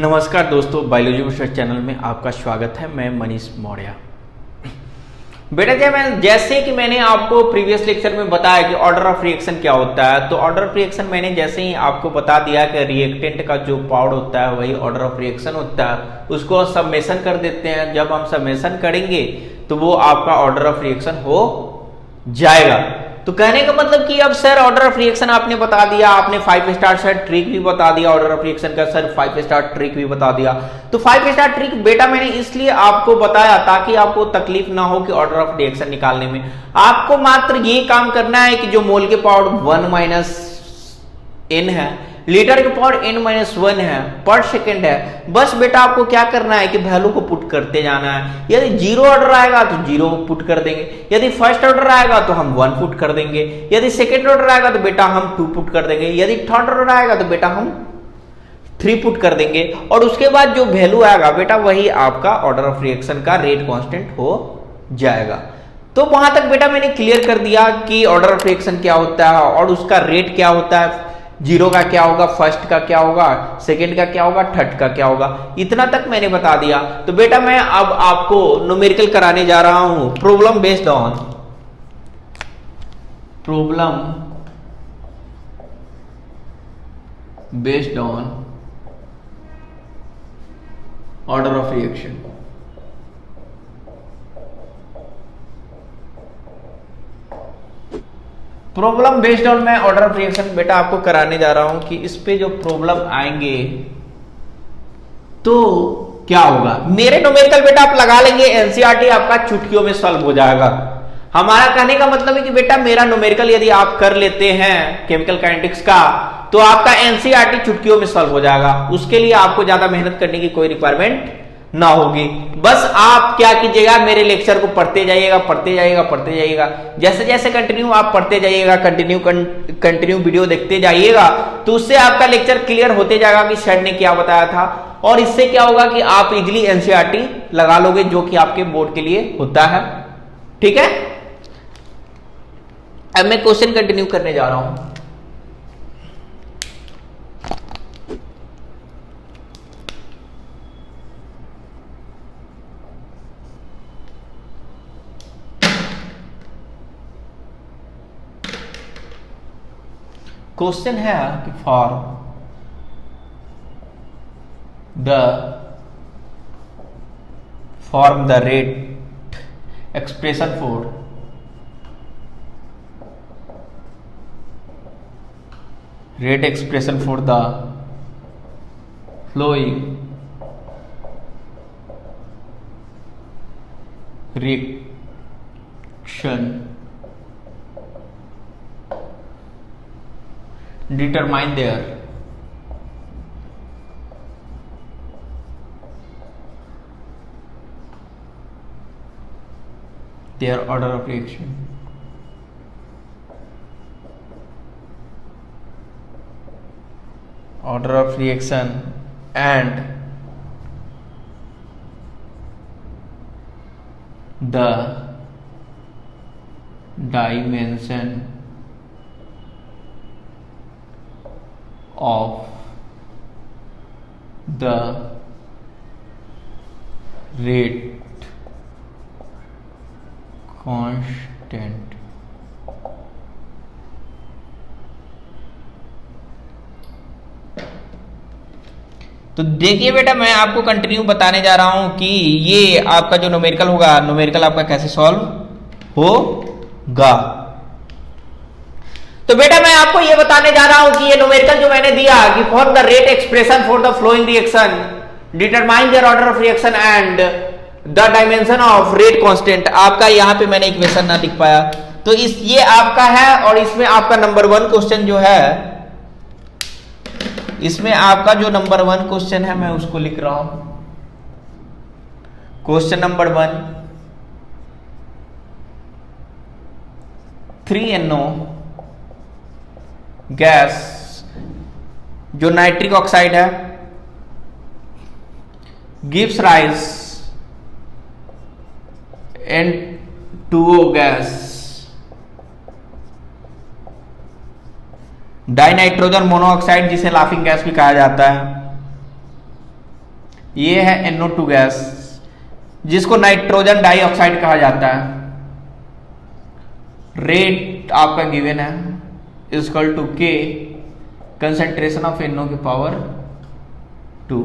नमस्कार दोस्तों, biology research channel में आपका स्वागत है। मैं मनीष मौर्य। बेटा जैसे कि मैंने आपको प्रीवियस लेक्चर में बताया कि ऑर्डर ऑफ रिएक्शन क्या होता है, तो ऑर्डर ऑफ रिएक्शन मैंने जैसे ही आपको बता दिया कि रिएक्टेंट का जो पाउडर होता है वही ऑर्डर ऑफ रिएक्शन होता है। उसको सबमेशन कर देते हैं। जब हम सबमेशन करेंगे तो वो आपका ऑर्डर ऑफ रिएक्शन हो जाएगा। तो कहने का मतलब कि अब सर ऑर्डर ऑफ रिएक्शन आपने बता दिया, आपने 5 स्टार सर ट्रिक भी बता दिया, ऑर्डर ऑफ रिएक्शन का सर 5 स्टार ट्रिक भी बता दिया। तो 5 स्टार ट्रिक बेटा मैंने इसलिए आपको बताया ताकि आपको तकलीफ ना हो कि ऑर्डर ऑफ रिएक्शन निकालने में। आपको मात्र ये काम करना है कि जो मोल के पावर 1 - n है, लीटर के पावर n-1 है, पर सेकेंड है, बस बेटा आपको क्या करना है कि वैल्यू को पुट करते जाना है। यदि जीरो ऑर्डर आएगा तो जीरो पुट कर देंगे, यदि फर्स्ट ऑर्डर आएगा तो हम 1 पुट कर देंगे, यदि सेकेंड ऑर्डर आएगा तो बेटा हम 2 पुट कर देंगे, यदि थर्ड ऑर्डर आएगा तो बेटा हम 3 पुट कर देंगे। और उसके बाद जो वैल्यू आएगा बेटा वही आपका ऑर्डर ऑफ रिएक्शन का रेट कांस्टेंट हो जाएगा। तो वहां तक बेटा मैंने क्लियर कर दिया कि ऑर्डर ऑफ रिएक्शन क्या होता है और उसका रेट क्या होता है। जीरो का क्या होगा, फर्स्ट का क्या होगा, सेकंड का क्या होगा, थर्ड का क्या होगा, इतना तक मैंने बता दिया। तो बेटा मैं अब आपको न्यूमेरिकल कराने जा रहा हूं। Problem based on order of reaction. Problem based on मैं ऑर्डर ऑफ रिएक्शन बेटा आपको कराने जा रहा हूं कि इस पे जो प्रॉब्लम आएंगे तो क्या होगा। मेरे न्यूमेरिकल बेटा आप लगा लेंगे, एनसीईआरटी आपका चुटकियों में सॉल्व हो जाएगा। हमारा कहने का मतलब है कि बेटा मेरा न्यूमेरिकल यदि आप कर लेते हैं केमिकल काइनेटिक्स का तो आपका एनसीईआरटी चुटकियों में सॉल्व हो जाएगा। उसके लिए आपको ज्यादा मेहनत करने की कोई रिक्वायरमेंट ना होगी। बस आप क्या कीजिएगा, मेरे लेक्चर को पढ़ते जाइएगा। जैसे जैसे कंटिन्यू आप पढ़ते जाइएगा, कंटिन्यू वीडियो देखते जाइएगा, तो उससे आपका लेक्चर क्लियर होते जाएगा कि सर ने क्या बताया था। और इससे क्या होगा कि आप इजीली एनसीईआरटी लगा लोगे, जो कि आपके बोर्ड के लिए होता है। ठीक है, अब मैं क्वेश्चन कंटिन्यू करने जा रहा हूं। क्वेश्चन है कि form the rate expression for the flowing reaction, determine their order of reaction, and the dimension of the rate constant। तो देखिए बेटा मैं आपको कंटिन्यू बताने जा रहा हूं कि ये आपका जो न्यूमेरिकल होगा, न्यूमेरिकल आपका कैसे सॉल्व होगा। तो बेटा मैं आपको यह बताने जा रहा हूं कि ये न्यूमेरिकल जो मैंने दिया कि for the rate expression for the flowing reaction, determine there order of reaction and the dimension of rate constant. आपका यहां पे मैंने इक्वेशन ना लिख पाया, तो ये आपका है। और इसमें आपका नंबर 1 क्वेश्चन जो है, इसमें आपका जो नंबर 1 क्वेश्चन है मैं उसको लिख रहा हूं। क्वेश्चन नंबर 1, 3NO गैस जो नाइट्रिक ऑक्साइड है gives rise N2O gas, dinitrogen monoxide जिसे लाफिंग गैस भी कहा जाता है, ये है NO2 गैस जिसको नाइट्रोजन डाइऑक्साइड कहा जाता है। रेट आपका गिवन है equal to K concentration of NO की पावर 2।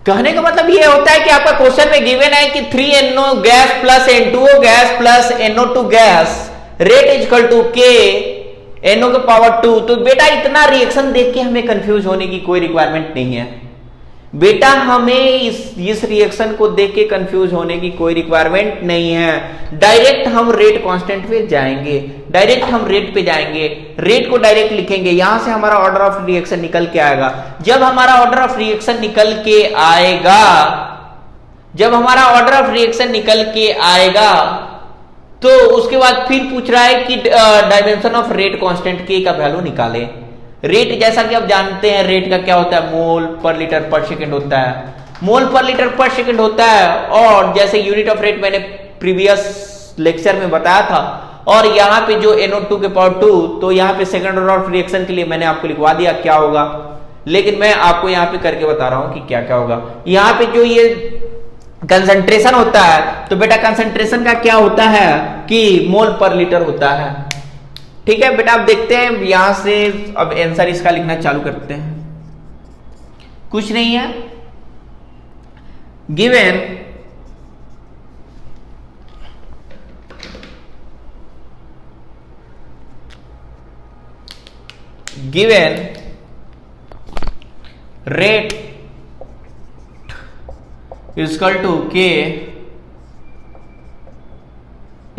कहने का मतलब ये होता है कि आपका क्वेश्चन में गिवन है कि 3NO gas plus N2O gas plus NO2 gas rate is equal to K NO के पावर 2। तो बेटा इतना रिएक्शन देख के हमें कंफ्यूज होने की कोई रिक्वायरमेंट नहीं है। बेटा हमें इस रिएक्शन को देख के कंफ्यूज होने की कोई रिक्वायरमेंट नहीं है। डायरेक्ट हम रेट कांस्टेंट पे जाएंगे, डायरेक्ट हम रेट पे जाएंगे, रेट को डायरेक्ट लिखेंगे, यहां से हमारा ऑर्डर ऑफ रिएक्शन निकल के आएगा। जब हमारा ऑर्डर ऑफ रिएक्शन निकल के आएगा, जब हमारा ऑर्डर ऑफ रिएक्शन निकल के आएगा तो उसके बाद फिर पूछ रहा है कि डायमेंशन ऑफ रेट कांस्टेंट के का वैल्यू निकाले। रेट जैसा कि आप जानते हैं रेट का क्या होता है, मोल पर लीटर पर सेकंड होता है, मोल पर लीटर पर सेकंड होता है। और जैसे यूनिट ऑफ रेट मैंने प्रीवियस लेक्चर में बताया था, और यहाँ पे जो NO2 के पावर 2, तो यहाँ पे सेकंड ऑर्डर ऑफ रिएक्शन के लिए मैंने आपको लिखवा दिया क्या होगा, लेकिन मैं आपको यहाँ पे करके बता रहा हूं कि क्या क्या होगा। यहाँ पे जो ये कंसंट्रेशन होता है, तो बेटा कंसंट्रेशन का क्या होता है कि मोल पर लीटर होता है। ठीक है बेटा, आप देखते हैं यहां से अब आंसर इसका लिखना चालू करते हैं। कुछ नहीं है, given rate equal to K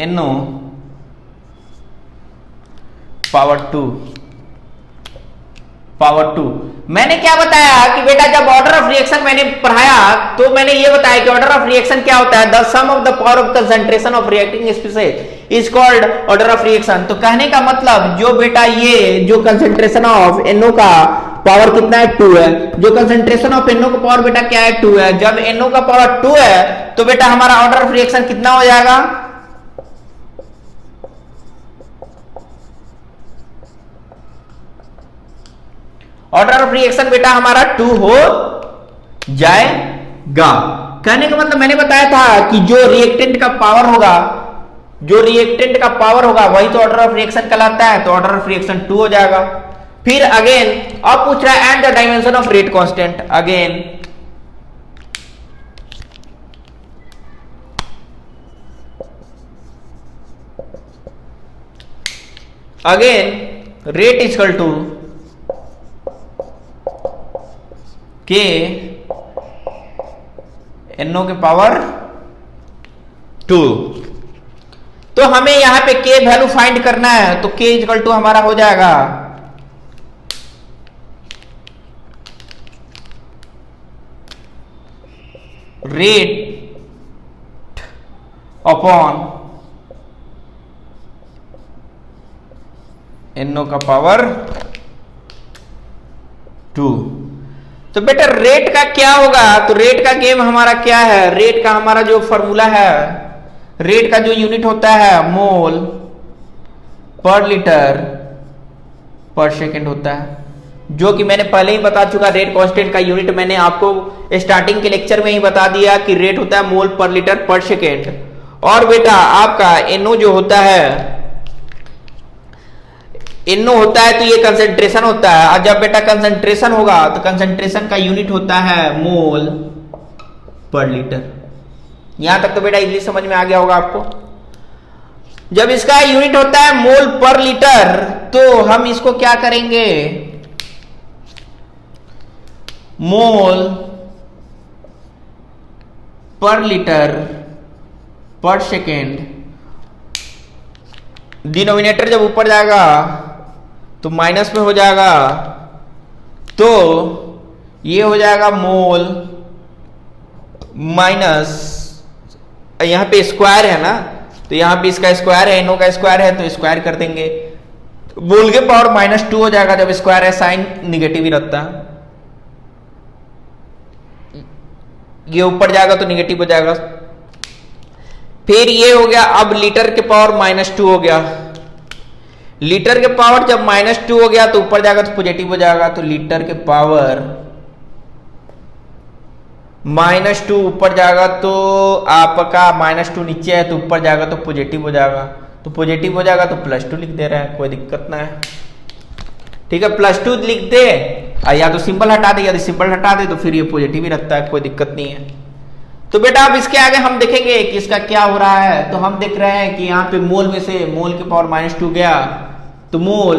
NO power 2। मैंने क्या बताया कि बेटा जब ऑर्डर ऑफ रिएक्शन मैंने पढ़ाया तो मैंने ये बताया कि ऑर्डर ऑफ रिएक्शन क्या होता है, the sum of the power of concentration of reacting species is called order of reaction. तो कहने का मतलब जो बेटा ये जो कंसंट्रेशन ऑफ NO का पावर कितना है 2 है, जो कंसंट्रेशन ऑफ NO का पावर बेटा क्या है 2 है, जब NO का पावर 2 है तो बेटा हमारा ऑर्डर ऑफ रिएक्शन कितना हो जाएगा, ऑर्डर ऑफ रिएक्शन बेटा हमारा 2 हो जाएगा। कहने का मतलब मैंने बताया था कि जो रिएक्टेंट का पावर होगा, जो रिएक्टेंट का पावर होगा वही तो ऑर्डर ऑफ रिएक्शन कहलाता है, तो ऑर्डर ऑफ रिएक्शन 2 हो जाएगा। फिर अगेन अब पूछ रहा है and the dimension of rate constant. Again rate is equal to K NO के पावर 2। तो हमें यहां पे K वैल्यू फाइंड करना है, तो K इक्वल टू हमारा हो जाएगा रेट अपॉन NO का पावर 2। तो बेटा रेट का क्या होगा, तो रेट का गेम हमारा क्या है, रेट का हमारा जो फॉर्मूला है, रेट का जो यूनिट होता है मोल पर लीटर पर सेकंड होता है, जो कि मैंने पहले ही बता चुका। रेट कांस्टेंट का यूनिट मैंने आपको स्टार्टिंग के लेक्चर में ही बता दिया कि रेट होता है मोल पर लीटर पर सेकंड। और बेटा आपका NO जो होता है, NO होता है तो ये कंसंट्रेशन होता है, और जब बेटा कंसंट्रेशन होगा तो कंसंट्रेशन का यूनिट होता है मोल पर लीटर। यहां तक तो बेटा इजीली समझ में आ गया होगा आपको। जब इसका यूनिट होता है मोल पर लीटर तो हम इसको क्या करेंगे, मोल पर लीटर पर सेकेंड, डिनोमिनेटर जब ऊपर जाएगा तो माइनस में हो जाएगा, तो ये हो जाएगा मोल माइनस, यहां पे स्क्वायर है ना, तो यहां पे इसका स्क्वायर है, NO का स्क्वायर है तो स्क्वायर कर देंगे, मोल के पावर -2 हो जाएगा। जब स्क्वायर है साइन निगेटिव ही रहता है, ये ऊपर जाएगा तो निगेटिव हो जाएगा। फिर ये हो गया, अब लीटर के पावर -2 हो गया। लीटर के पावर जब -2 हो गया तो ऊपर जाएगा तो पॉजिटिव हो जाएगा, तो लीटर के पावर -2 ऊपर जाएगा तो आपका -2 नीचे है तो ऊपर जाएगा तो पॉजिटिव हो जाएगा, तो पॉजिटिव हो जाएगा तो +2 लिख दे रहे हैं, कोई दिक्कत ना है। ठीक है, +2 लिख दे, या तो सिंबल हटा दे, यदि सिंबल हटा दे तो फिर ये पॉजिटिव ही रखता है, कोई दिक्कत नहीं है। तो बेटा अब इसके आगे हम देखेंगे कि इसका क्या हो रहा है। तो हम देख रहे हैं कि यहाँ पे मोल में से मोल के पावर -2 गया तो मोल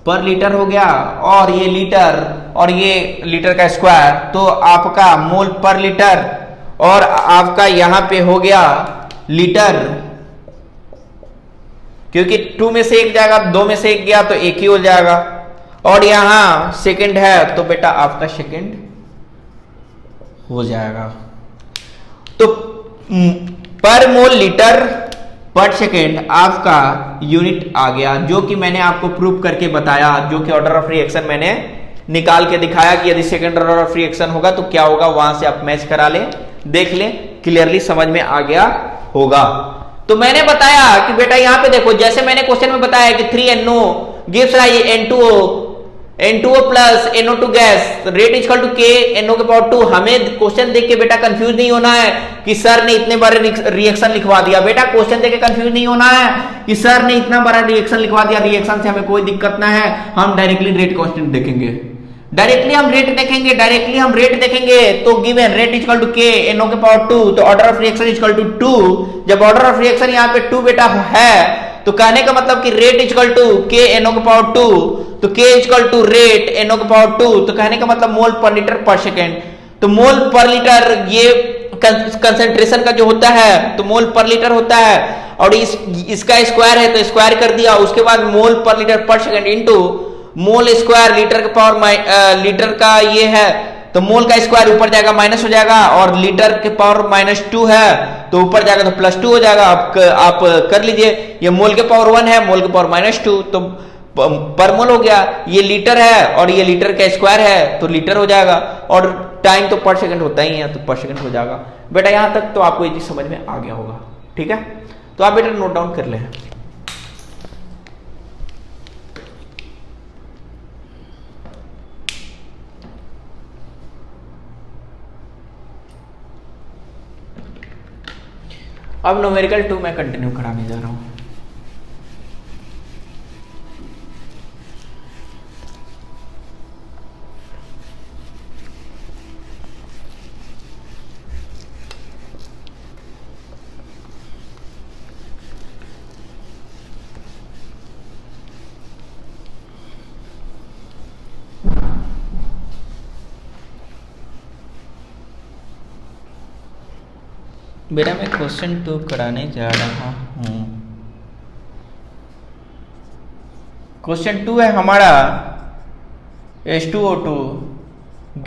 पर लीटर हो गया, और ये लीटर और ये लीटर का स्क्वायर, तो आपका मोल पर लीटर, और आपका यहां पे हो गया लीटर, क्योंकि 2 में से 1 जाएगा, 2 में से 1 गया तो 1 ही हो जाएगा, और यहां सेकंड है तो बेटा आपका सेकंड हो जाएगा। तो पर मोल लीटर पर सेकेंड आपका यूनिट आ गया, जो कि मैंने आपको प्रूव करके बताया, जो कि ऑर्डर ऑफ रिएक्शन मैंने निकाल के दिखाया कि यदि सेकंड ऑर्डर ऑफ रिएक्शन होगा तो क्या होगा, वहां से आप मैच करा ले, देख ले, क्लियरली समझ में आ गया होगा। तो मैंने बताया कि बेटा यहां पे देखो, जैसे मैंने क्वेश्चन में बताया कि 3NO gives N2O plus NO2 gas, rate equal to K NO के पावर 2। हमें क्वेश्चन देख के बेटा कंफ्यूज नहीं होना है कि सर ने इतने बड़े रिएक्शन लिखवा दिया। बेटा क्वेश्चन देख के कंफ्यूज नहीं होना है कि सर ने इतना बड़ा रिएक्शन लिखवा दिया, रिएक्शन से हमें कोई दिक्कत ना है, हम डायरेक्टली रेट कांस्टेंट देखेंगे, डायरेक्टली हम रेट देखेंगे। तो given rate equal to K NO के पावर 2, तो order of reaction equal to 2। जब ऑर्डर ऑफ रिएक्शन यहाँ पे 2 बेटा है तो कहने का मतलब कि rate equal to K NO के पावर 2, तो K equal to rate NO के पावर 2, तो कहने का मतलब मोल पर लीटर पर सेकेंड। तो मोल पर लीटर ये कंसेंट्रेशन का जो होता है तो मोल पर लीटर होता है, और इसका स्क्वायर है तो स्क्वायर कर दिया, उसके बाद मोल पर लीटर पर second into mole square litre के पावर लीटर का ये है तो मोल का स्क्वायर ऊपर जाएगा माइनस हो जाएगा, और लीटर के पावर -2 है तो ऊपर जाएगा तो +2 हो जाएगा। आप कर लीजिए, ये मोल के पावर 1 है, मोल के पावर -2 तो पर मोल हो गया, ये लीटर है और ये लीटर का स्क्वायर है तो लीटर हो जाएगा, और टाइम तो पर सेकंड होता ही है तो पर सेकंड हो जाएगा। बेटा यहां तक तो आपको ये चीज समझ में आ गया होगा। ठीक है, तो आप बेटा नोट डाउन कर ले। अब न्यूमेरिकल 2 मैं कंटिन्यू कराने जा रहा हूं। बेटा मैं क्वेश्चन 2 कराने जा रहा हूं। क्वेश्चन 2 है हमारा H2O2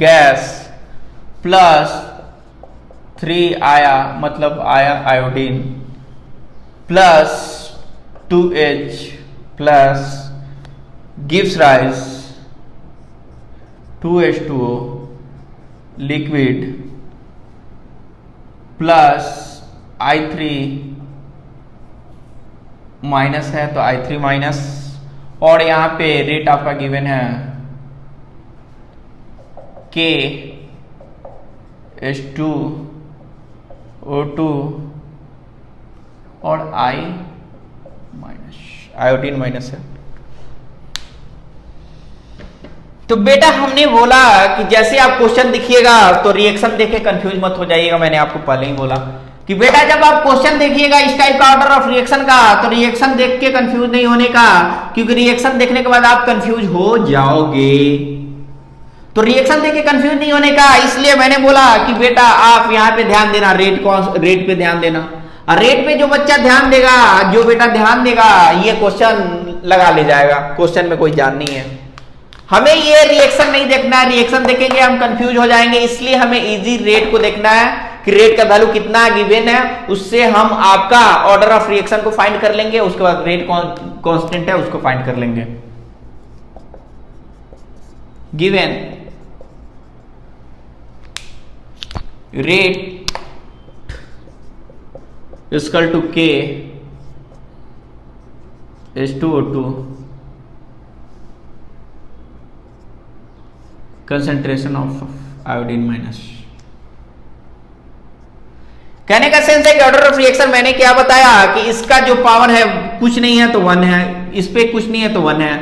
गैस प्लस 3 आया, मतलब आया iodine, plus 2H plus gives rise 2H2O liquid plus I3 minus है तो I3 माइनस, और यहां पे रेट आपका गिवन है K H2O2 और I माइनस, आयोडीन माइनस है। तो बेटा हमने बोला कि जैसे आप क्वेश्चन देखिएगा तो रिएक्शन देखे कंफ्यूज मत हो जाइएगा। मैंने आपको पहले ही बोला कि बेटा जब आप क्वेश्चन देखिएगा इस टाइप का ऑर्डर ऑफ रिएक्शन का तो रिएक्शन देख के कंफ्यूज नहीं होने का, क्योंकि रिएक्शन देखने के बाद आप कंफ्यूज हो जाओगे। तो रिएक्शन देख के कंफ्यूज नहीं होने का, इसलिए मैंने बोला कि बेटा आप यहाँ पे ध्यान देना, रेट पे ध्यान देना। रेट पे जो बच्चा ध्यान देगा, जो बेटा ध्यान देगा, ये क्वेश्चन लगा ले जाएगा। क्वेश्चन में कोई जान नहीं है, हमें ये रिएक्शन नहीं देखना है। रिएक्शन देखेंगे हम कंफ्यूज हो जाएंगे, इसलिए हमें इजी रेट को देखना है कि रेट का वैल्यू कितना गिवन है, उससे हम आपका ऑर्डर ऑफ रिएक्शन को फाइंड कर लेंगे, उसके बाद रेट कांस्टेंट है उसको फाइंड कर लेंगे। Given rate equal to K H2O2 concentration of iodine minus. कहने का सेंस है कि ऑर्डर ऑफ रिएक्शन मैंने क्या बताया कि इसका जो पावर है कुछ नहीं है तो 1 है, इस पे कुछ नहीं है तो 1 है।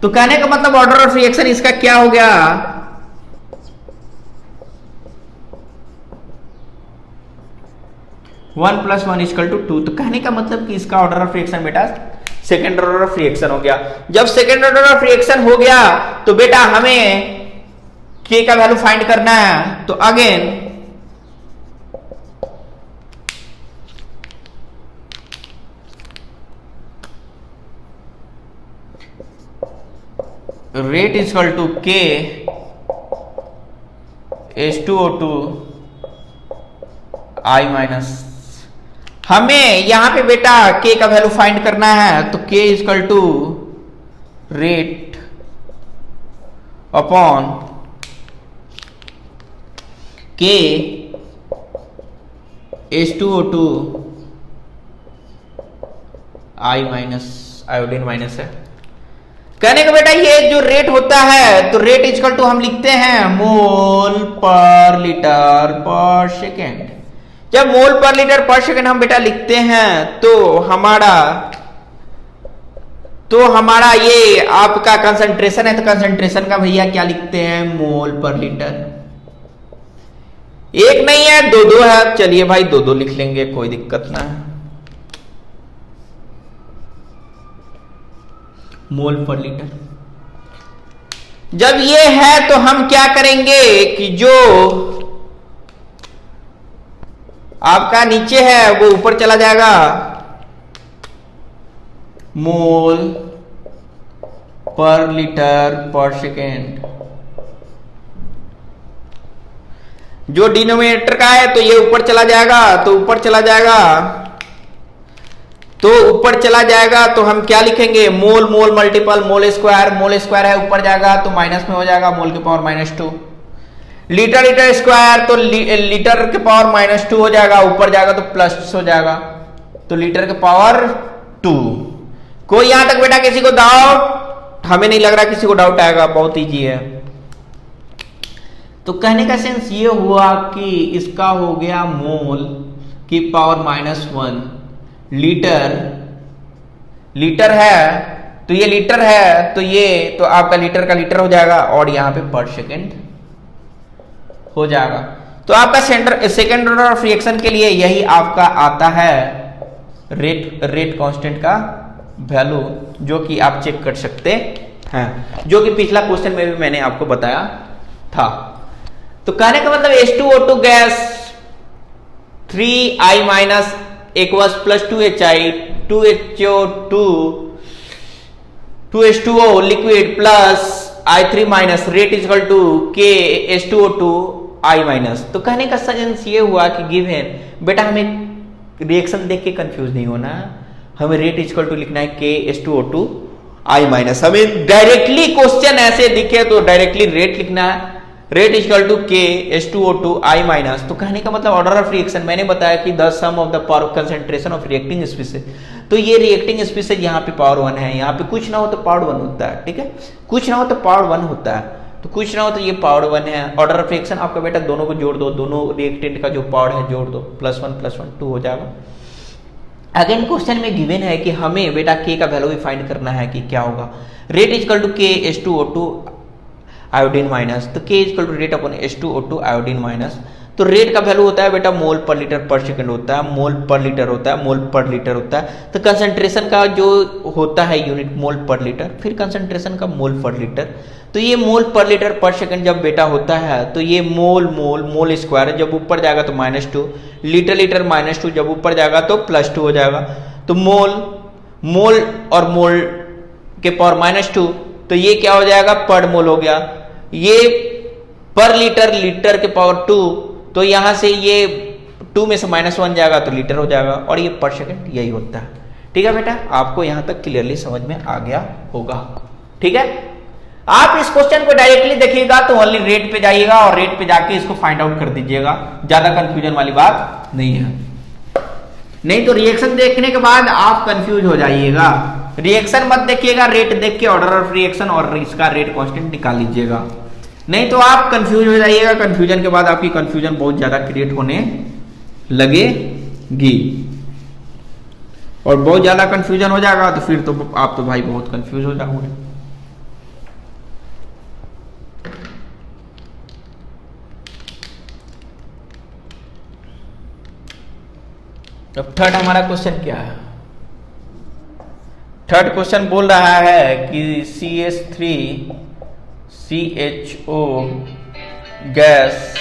तो कहने का मतलब ऑर्डर ऑफ रिएक्शन इसका क्या हो गया, 1 + 1 = 2। तो कहने का मतलब कि इसका ऑर्डर ऑफ रिएक्शन बेटा सेकेंड ऑर्डर ऑफ रिएक्शन हो गया। जब सेकेंड ऑर्डर ऑफ रिएक्शन हो गया तो बेटा हमें K का वैल्यू फाइंड करना है। तो again rate equal to K H2O2 I minus. हमें यहां पे बेटा K का वैल्यू फाइंड करना है। तो K equal to rate upon K H2O2 I minus, iodine minus है। कहने का बेटा ये जो रेट होता है तो रेट इक्वल टू हम लिखते हैं मोल पर लीटर पर सेकेंड। जब मोल पर लीटर पर सेकेंड हम बेटा लिखते हैं तो हमारा ये आपका कंसंट्रेशन है। तो कंसंट्रेशन का भैया क्या लिखते हैं, मोल पर लीटर। एक नहीं है दो है, चलिए भाई दो लिख लेंगे, कोई दिक्कत ना है। मोल पर लीटर। जब ये है तो हम क्या करेंगे कि जो आपका नीचे है वो ऊपर चला जाएगा, मोल पर लीटर पर सेकेंड। जो डिनोमिनेटर का है तो ये ऊपर चला जाएगा, तो ऊपर चला जाएगा, तो ऊपर चला जाएगा तो हम क्या लिखेंगे, mole mole multiple mole square. Mole square है ऊपर जाएगा तो माइनस में हो जाएगा, मोल के पावर -2। लीटर लीटर स्क्वायर तो लीटर के पावर -2 हो जाएगा, ऊपर जाएगा तो प्लस हो जाएगा, तो लीटर के पावर 2। कोई यहां तक बेटा किसी को डाउट? हमें नहीं लग रहा किसी को डाउट आएगा, बहुत ईजी है। तो कहने का सेंस ये हुआ कि इसका हो गया मोल की पावर -1। लीटर है तो ये लीटर है, तो ये तो आपका लीटर का लीटर हो जाएगा और यहां पे पर सेकेंड हो जाएगा। तो आपका सेकेंड ऑर्डर ऑफ रिएक्शन के लिए यही आपका आता है रेट कांस्टेंट का वैल्यू, जो कि आप चेक कर सकते हैं, जो कि पिछला क्वेश्चन में भी मैंने आपको बताया था। तो कहने का मतलब H2O2 gas 3I- aqueous plus 2HI 2HO2 2H2O liquid plus I3- rate equal to K H2O2 I-। तो कहने का सेंस ये हुआ कि गिवन बेटा हमें रिएक्शन देख के कंफ्यूज नहीं होना, हमें रेट इक्वल टू लिखना है K H2O2 I-। हमें डायरेक्टली क्वेश्चन ऐसे दिखे तो डायरेक्टली रेट लिखना है, rate equal to K H2O2 I-। तो कहने का मतलब ऑर्डर ऑफ रिएक्शन मैंने बताया कि the sum of the power concentration of reacting species. तो ये रिएक्टिंग स्पीसीज यहाँ पे पावर 1 है, यहाँ पे कुछ ना हो तो पावर 1 होता है, ठीक है, कुछ ना हो तो पावर 1 होता है, तो कुछ ना हो तो ये पावर 1 है। ऑर्डर ऑफ रिएक्शन आपका बेटा दोनों को जोड़ दो, दोनों रिएक्टेंट का जो पावर है जोड़ दो, +1 + 1 2 हो जाएगा। अगेन क्वेश्चन में गिवन है कि हमें बेटा K का वैल्यू भी फाइंड करना है कि क्या होगा, rate equal to K H2O2 iodine minus. तो K equal to rate upon H2O2 iodine minus. तो रेट का वैल्यू होता है बेटा मोल पर लीटर पर सेकंड होता है, मोल पर लीटर होता है, मोल पर लीटर होता है। तो कंसंट्रेशन का जो होता है यूनिट मोल पर लीटर, फिर कंसंट्रेशन का मोल पर लीटर। तो ये मोल पर लीटर पर सेकंड जब बेटा होता है तो ये मोल मोल मोल स्क्वायर, जब ऊपर जाएगा तो -2, लीटर लीटर -2, जब ऊपर जाएगा तो +2 हो जाएगा। तो मोल मोल और मोल के पावर -2, तो ये क्या हो जाएगा, पर मोल हो गया। ये पर लीटर लीटर के पावर 2, तो यहां से ये 2 में से -1 जाएगा तो लीटर हो जाएगा, और ये पर सेकंड यही होता है। ठीक है बेटा, आपको यहां तक क्लियरली समझ में आ गया होगा। ठीक है, आप इस क्वेश्चन को डायरेक्टली देखिएगा तो ओनली रेट पे जाइएगा और रेट पे जाके इसको फाइंड आउट कर दीजिएगा, ज्यादा कंफ्यूजन वाली बात नहीं है। नहीं तो रिएक्शन देखने के बाद आप कंफ्यूज हो जाइएगा। रिएक्शन मत देखिएगा, रेट देख के ऑर्डर ऑफ रिएक्शन और इसका रेट कांस्टेंट निकाल लीजिएगा, नहीं तो आप कंफ्यूज हो जाइएगा। कंफ्यूजन के बाद आपकी कंफ्यूजन बहुत ज्यादा क्रिएट होने लगेगी और बहुत ज्यादा कंफ्यूजन हो जाएगा तो फिर तो आप तो भाई बहुत कंफ्यूज हो जाओगे। अब थर्ड हमारा क्वेश्चन क्या है? थर्ड क्वेश्चन बोल रहा है कि CH3CHO gas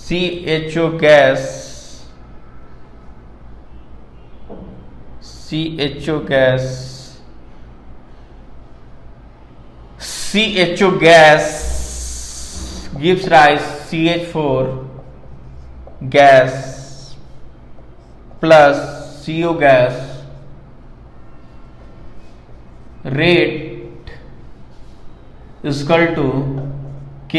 CHO gas gives rise CH4 gas plus CO gas rate is equal to K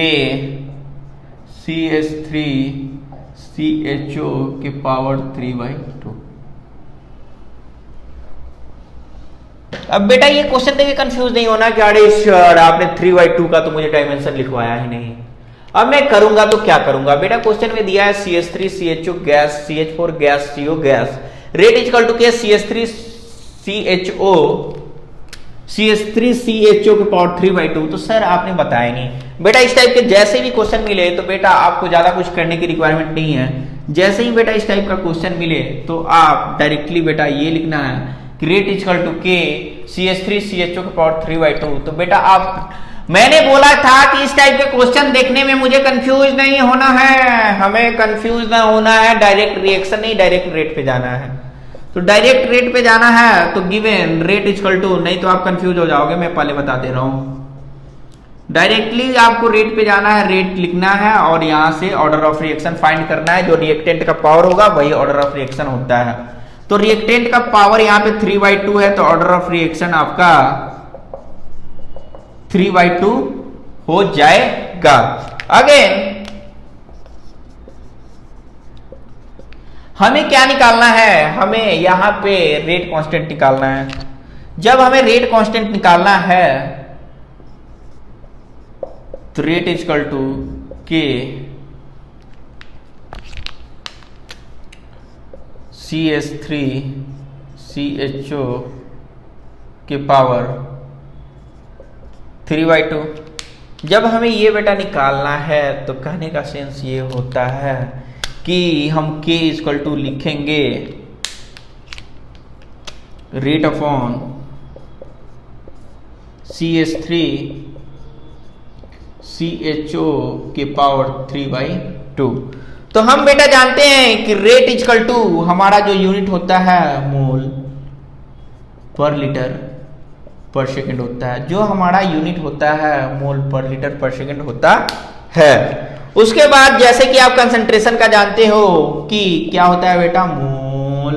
CH3CHO के पावर 3/2। अब बेटा ये क्वेश्चन देखे कंफ्यूज नहीं होना कि अरे सर आपने 3/2 का तो मुझे डायमेंशन लिखवाया ही नहीं। अब मैं करूंगा तो क्या करूंगा बेटा, क्वेश्चन में दिया है CH3CHO gas CH4 gas CO gas rate is equal to K CH3CHO के पावर 3/2। तो सर आपने बताया नहीं बेटा। इस टाइप के जैसे भी क्वेश्चन मिले तो बेटा आपको ज्यादा कुछ करने की रिक्वायरमेंट नहीं है। जैसे ही बेटा इस टाइप का क्वेश्चन मिले तो आप डायरेक्टली बेटा ये लिखना है कि rate is equal to K CH3CHO के पावर 3/2। तो बेटा आप, मैंने बोला था कि इस टाइप के क्वेश्चन देखने में मुझे कंफ्यूज नहीं होना है, हमें कंफ्यूज ना होना है, डायरेक्ट रिएक्शन नहीं डायरेक्ट रेट पे जाना है। तो डायरेक्ट रेट पे जाना है तो गिवन रेट इक्वल टू, नहीं तो आप कंफ्यूज हो जाओगे, मैं पहले बता दे रहा हूं। डायरेक्टली आपको रेट पे जाना है, रेट लिखना है और यहां से ऑर्डर ऑफ रिएक्शन फाइंड करना है। जो रिएक्टेंट का पावर होगा वही ऑर्डर ऑफ रिएक्शन होता है। तो रिएक्टेंट का पावर यहां पे 3/2 है तो ऑर्डर ऑफ रिएक्शन आपका 3/2 हो जाएगा। अगेन हमें क्या निकालना है, हमें यहां पे रेट कांस्टेंट निकालना है। जब हमें रेट कांस्टेंट निकालना है तो rate is equal to K CH3CHO के पावर 3/2। जब हमें ये बेटा निकालना है तो कहने का सेंस ये होता है कि हम K इक्वल टू लिखेंगे रेट अपॉन CH3CHO के पावर 3/2। तो हम बेटा जानते हैं कि रेट इक्वल टू हमारा जो यूनिट होता है मोल पर लीटर पर सेकंड होता है। जो हमारा यूनिट होता है मोल पर लीटर पर सेकंड होता है। उसके बाद जैसे कि आप कंसंट्रेशन का जानते हो कि क्या होता है बेटा, मोल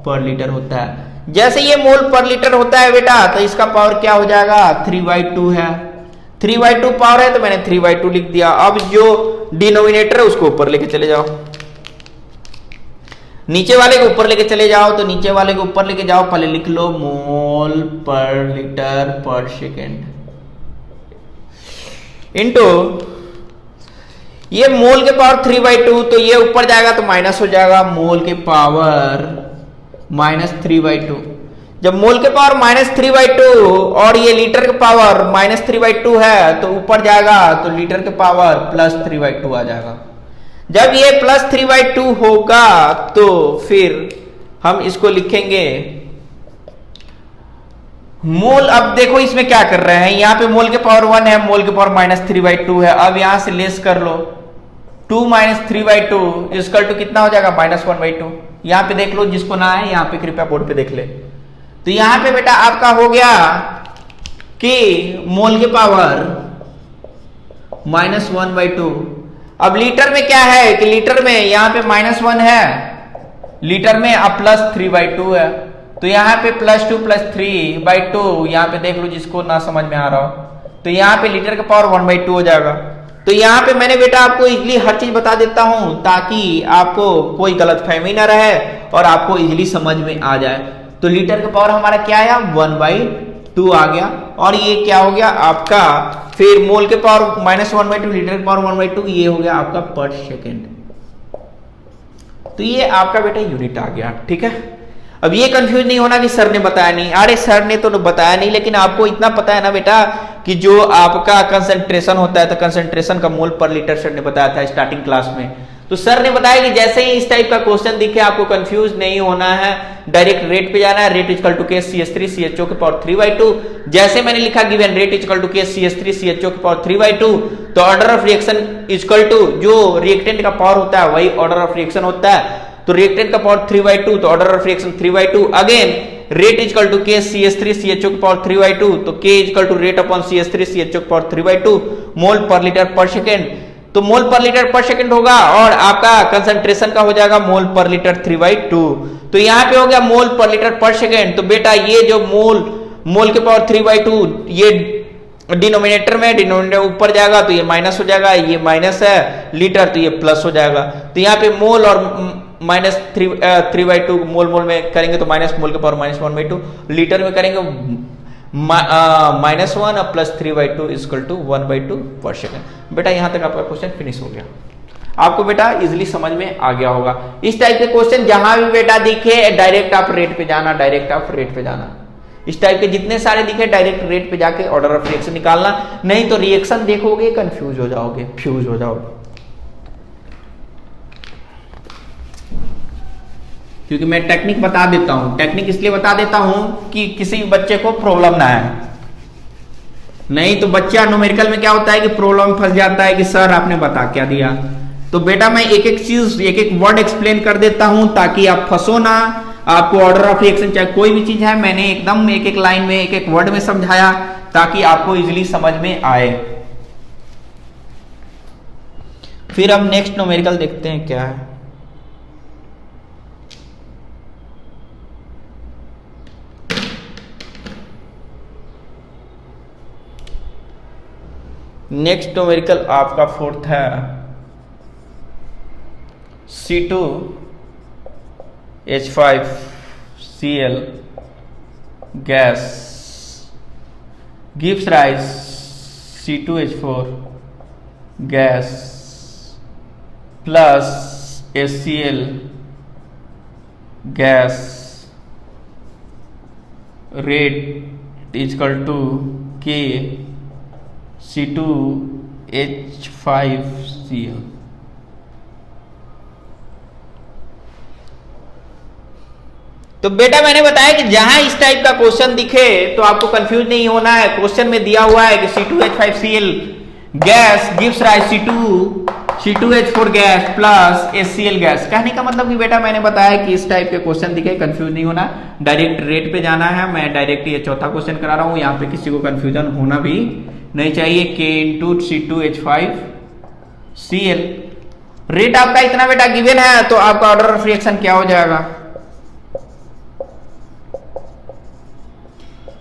पर लीटर होता है। जैसे ये मोल पर लीटर होता है बेटा तो इसका पावर क्या हो जाएगा, 3/2 है। 3/2 पावर है तो मैंने 3/2 लिख दिया। अब जो डिनोमिनेटर है उसको ऊपर लेके चले जाओ, नीचे वाले को ऊपर लेके चले जाओ। तो नीचे वाले को ऊपर लेके जाओ, पहले लिख लो मोल पर लीटर पर सेकेंड इनटू ये मोल के पावर 3/2। तो ये ऊपर जाएगा तो माइनस हो जाएगा मोल के पावर -3/2। जब मोल के पावर -3/2 और ये लीटर के पावर -3/2 है तो ऊपर जाएगा तो लीटर के पावर +3/2 आ जाएगा। जब ये +3/2 होगा तो फिर हम इसको लिखेंगे मोल। अब देखो इसमें क्या कर रहे हैं, यहां पे मोल के पावर 1 है, मोल के पावर -3/2 है। अब यहां से लेस कर लो, 2 - 3/2 इक्वल टू कितना हो जाएगा, -1/2। यहां पे देख लो, जिसको ना है यहां पे कृपया बोर्ड पे देख ले। तो यहां पे बेटा आपका हो गया कि मोल के पावर -1/2। अब लीटर में क्या है कि लीटर में यहां पे -1 है, लीटर में अब +3/2 है। तो यहां पे +2 + 3/2 यहां पे देख लो, जिसको ना समझ में आ रहा हो। तो यहां पे लीटर का पावर 1/2 हो जाएगा। तो यहाँ पे मैंने बेटा आपको इजिली हर चीज बता देता हूं ताकि आपको कोई गलतफहमी ना रहे और आपको इजिली समझ में आ जाए। तो लीटर का पावर हमारा क्या आया 1/2 आ गया, और ये क्या हो गया आपका, फिर मोल के पावर -1/2, लीटर का पावर 1/2, ये हो गया आपका पर सेकेंड। तो ये आपका बेटा यूनिट आ गया। ठीक है, अब ये कंफ्यूज नहीं होना कि सर ने बताया नहीं, अरे सर ने तो बताया नहीं, लेकिन आपको इतना पता है ना बेटा कि जो आपका कंसंट्रेशन होता है, तो कंसंट्रेशन का मोल पर लीटर सर ने बताया था स्टार्टिंग क्लास में। तो सर ने बताया कि जैसे ही इस टाइप का क्वेश्चन दिखे आपको कंफ्यूज नहीं होना है, डायरेक्ट रेट पे जाना है। Rate equal to K CH3 CHO के पावर 3/2। जैसे मैंने लिखा given rate equal to K CH3 CHO के पावर 3/2, तो order of reaction equal to जो रिएक्टेंट का पावर होता है वही ऑर्डर ऑफ रिएक्शन होता है। तो रिएक्टेंट का पावर 3/2, तो order of reaction 3/2। Again rate equal to K CH3 CHO के पावर 3/2, तो K equal to rate upon CH3 CHO के पावर 3/2 मोल पर लीटर पर सेकेंड। तो मोल पर लीटर पर सेकेंड होगा और आपका कंसंट्रेशन का हो जाएगा मोल पर लीटर 3/2। तो यहां पे हो गया मोल पर लीटर पर सेकेंड। तो बेटा ये जो मोल के पावर 3/2 ये डिनोमिनेटर में, डिनोमिनेटर ऊपर जाएगा तो ये माइनस हो जाएगा, ये माइनस है लीटर तो ये प्लस हो जाएगा। तो यहाँ पे मोल और -3/2 मोल में करेंगे तो माइनस मोल के पावर -1/2, लीटर में करेंगे -1 और +3/2 इक्वल टू 1/2 पर सेकेंड। बेटा यहां तक आपका क्वेश्चन फिनिश हो गया। आपको बेटा इजिली समझ में आ गया होगा। इस टाइप के क्वेश्चन जहां भी बेटा दिखे डायरेक्ट आप रेट पे जाना, डायरेक्ट आप रेट पे जाना। इस टाइप के जितने सारे दिखे डायरेक्ट रेट पे जाके ऑर्डर ऑफ रिएक्शन निकालना, नहीं तो रिएक्शन देखोगे कंफ्यूज हो जाओगे, फ्यूज हो जाओगे। क्योंकि मैं टेक्निक बता देता हूं, टेक्निक इसलिए बता देता हूं कि किसी बच्चे को प्रॉब्लम ना आए। नहीं तो बच्चा न्यूमेरिकल में क्या होता है कि प्रॉब्लम फंस जाता है कि सर आपने बता क्या दिया। तो बेटा मैं एक एक चीज, एक एक वर्ड एक्सप्लेन कर देता हूं ताकि आप फंसो ना। आपको ऑर्डर ऑफ रिएक्शन चाहे कोई भी चीज है, मैंने एकदम एक एक लाइन में, एक एक वर्ड में समझाया ताकि आपको इजिली समझ में आए। फिर हम नेक्स्ट न्यूमेरिकल देखते हैं क्या है। नेक्स्ट न्यूमेरिकल आपका फोर्थ है C2H5Cl gas gives rise C2H4 gas plus HCl gas rate equal to K C2H5Cl। तो बेटा मैंने बताया कि जहां इस टाइप का क्वेश्चन दिखे तो आपको कंफ्यूज नहीं होना है। क्वेश्चन में दिया हुआ है कि C2H5Cl gas gives rise C2H4 gas plus HCl gas. कहने का मतलब कि बेटा मैंने बताया कि इस टाइप के क्वेश्चन दिखे कंफ्यूज नहीं होना, डायरेक्ट रेट पे जाना है। मैं डायरेक्ट ये चौथा क्वेश्चन करा रहा हूं, यहाँ पे किसी को कंफ्यूजन होना भी नहीं चाहिए। K इंटू C2H5Cl रेट आपका इतना बेटा गिवन है, तो आपका ऑर्डर ऑफ रिएक्शन क्या हो जाएगा।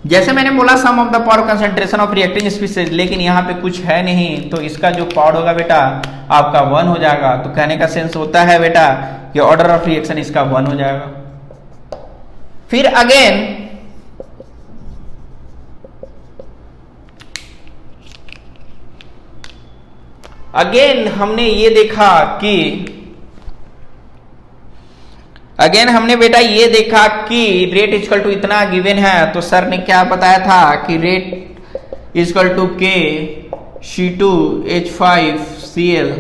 जैसे मैंने बोला sum of the power concentration of reacting species, लेकिन यहाँ पे कुछ है नहीं, तो इसका जो पावर होगा बेटा आपका 1 हो जाएगा। तो कहने का सेंस होता है बेटा कि ऑर्डर ऑफ रिएक्शन इसका 1 हो जाएगा। फिर अगेन हमने ये देखा कि हमने बेटा ये देखा कि रेट इक्वल टू इतना गिवन है, तो सर ने क्या बताया था कि rate equal to K C2H5Cl।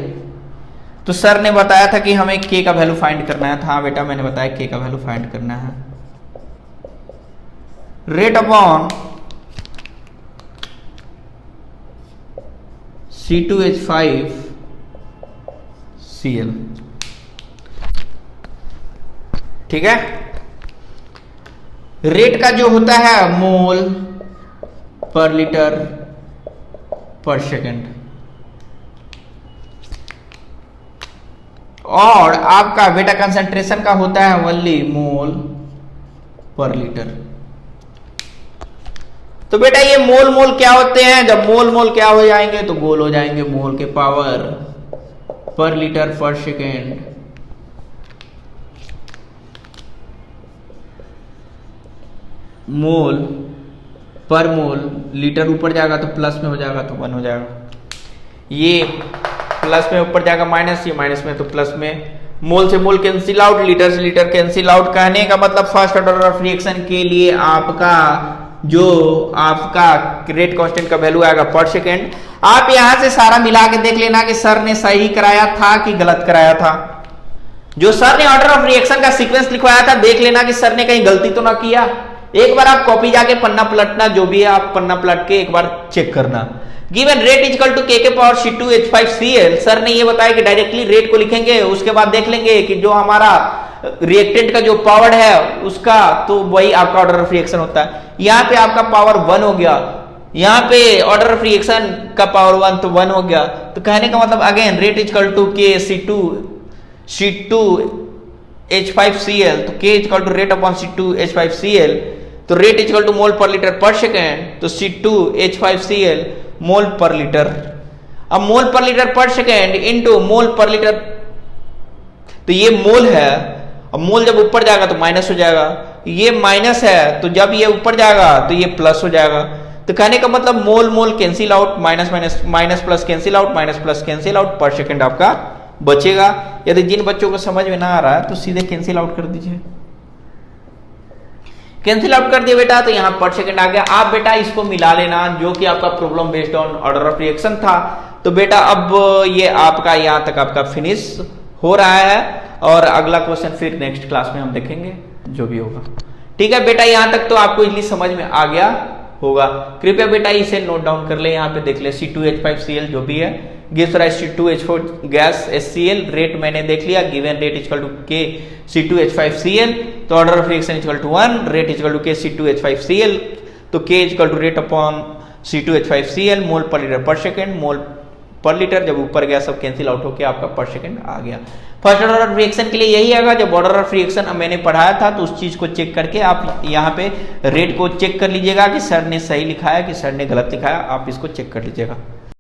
तो सर ने बताया था कि हमें K का वैल्यू फाइंड करना है। हाँ बेटा मैंने बताया K का वैल्यू फाइंड करना है। रेट अपॉन C2H5Cl, ठीक है। रेट का जो होता है मोल पर लीटर पर सेकेंड, और आपका बेटा कंसंट्रेशन का होता है ओनली मोल पर लीटर। तो बेटा ये मोल मोल क्या होते हैं, जब मोल मोल क्या हो जाएंगे तो गोल हो जाएंगे, मोल के पावर पर लीटर पर सेकेंड। मोल पर मोल, लीटर ऊपर जाएगा तो प्लस में हो जाएगा तो 1 हो जाएगा, ये प्लस में ऊपर जाएगा माइनस, ये माइनस में तो प्लस में। मोल से मोल कैंसिल आउट, लीटर से लीटर कैंसिल आउट। कहने का मतलब फर्स्ट ऑर्डर ऑफ रिएक्शन के लिए आपका जो आपका रेट कांस्टेंट का वैल्यू आएगा पर सेकेंड। आप यहां से सारा मिला के देख लेना कि सर ने सही कराया था कि गलत कराया था। जो सर ने ऑर्डर ऑफ रिएक्शन का सीक्वेंस लिखवाया था देख लेना कि सर ने कहीं गलती तो ना किया। एक बार आप कॉपी जाके पन्ना पलटना, जो भी है आप पन्ना पलट के एक बार चेक करना। गिवन रेट इक्वल टू के पावर C2H5Cl, सर ने ये बताया कि डायरेक्टली रेट को लिखेंगे, उसके बाद देख लेंगे कि जो हमारा रिएक्टेंट का जो पावर है उसका, तो वही आपका ऑर्डर ऑफ रिएक्शन होता है। यहाँ पे आपका पावर 1 हो गया, यहाँ पे ऑर्डर ऑफ रिएक्शन का पावर 1 तो 1 हो गया। तो कहने का मतलब अगेन रेट इक्वल टू के C2H5Cl, तो K equal to rate upon C2H5Cl, तो रेट इक्वल टू मोल पर लीटर पर सेकेंड, तो C2H5Cl मोल पर लीटर। अब मोल पर लीटर पर सेकेंड इनटू मोल पर लीटर, तो ये मोल है, अब मोल जब ऊपर जाएगा तो माइनस हो जाएगा, ये माइनस है तो जब ये ऊपर जाएगा तो ये प्लस हो जाएगा। तो कहने का मतलब mole mole cancel out, minus minus minus plus cancel out, minus plus cancel out, पर सेकेंड आपका बचेगा। यदि जिन बच्चों को समझ में ना आ रहा है तो सीधे कैंसिल आउट कर दीजिए। कैंसिल आउट कर दिए बेटा, तो यहाँ पर सेकंड आ गया। आप बेटा इसको मिला लेना, जो कि आपका problem based on order of reaction था। तो बेटा अब ये आपका यहाँ तक आपका फिनिश हो रहा है, और अगला क्वेश्चन फिर नेक्स्ट क्लास में हम देखेंगे जो भी होगा। ठीक है बेटा, यहाँ तक तो आपको इजली समझ में आ गया होगा। कृपया बेटा इसे नोट डाउन कर ले, यहाँ पे देख ले C2H5Cl जो भी है gives rise C2H4 gas HCl, rate मैंने देख लिया, given rate equal to K C2H5Cl, तो order of reaction equal to 1, rate equal to K C2H5Cl, तो K equal to rate upon C2H5Cl, mole पर लीटर पर सेकेंड, मोल पर litre जब ऊपर गया सब कैंसिल आउट होकर आपका पर सेकेंड आ गया। फर्स्ट ऑर्डर ऑफ रिएक्शन के लिए यही आएगा। जब ऑर्डर ऑफ रिएक्शन मैंने पढ़ाया था तो उस चीज को चेक करके आप यहाँ पे रेट को चेक कर लीजिएगा कि सर ने सही लिखा है कि सर ने गलत लिखा है, आप इसको चेक कर लीजिएगा।